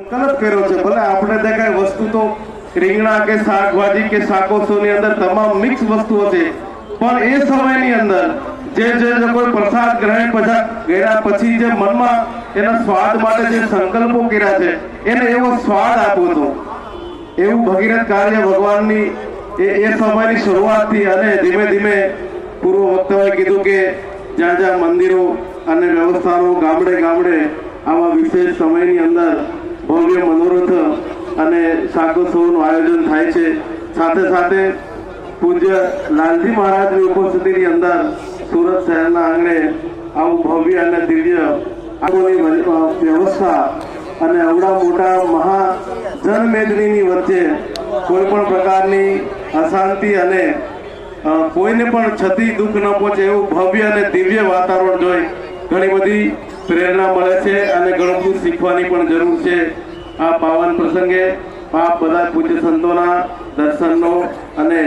સંકલ્પ કર્યો છે। ભલે આપણે ત્યાં કઈ વસ્તુ તો રીંગણા કે શાકભાજી કે શાકોસોની અંદર તમામ મિક્સ વસ્તુઓ છે, પણ એ સમયની અંદર જે કોઈ પ્રસાદ ગ્રહણ કર્યા પછી જે મનમાં એના સ્વાદ માટે જે સંકલ્પો કર્યા છે એને એવો સ્વાદ આપ્યો હતો। એવું ભગીરથ કાર્ય ભગવાનની એ સમયની શરૂઆતથી અને ધીમે ધીમે પૂર્વ વક્તાઓએ કીધું કે જ્યાં જ્યાં મંદિરો અને વ્યવસ્થાઓ ગામડે ગામડે આવા વિશેષ સમયની અંદર ભવ્ય મનોરથ અને શાકોત્સવનું આયોજન થાય છે। સાથે સાથે પૂજ્ય લાલજી મહારાજની ઉપસ્થિતિની અંદર સુરત શહેરના આંગણે આવું ભવ્ય અને દિવ્ય વ્યવસ્થા અને અવડા મોટા મહાજનમેદનીની વચ્ચે કોઈ પણ પ્રકારની અશાંતિ અને કોઈને પણ ક્ષતિ દુઃખ ન પહોંચે એવું ભવ્ય અને દિવ્ય વાતાવરણ જોઈ ઘણી બધી પ્રેરણા મળે છે અને ઘણું બધું શીખવાની પણ જરૂર છે। આ પાવન પ્રસંગે આપ બધા પૂજ્ય સંતોના દર્શનનો અને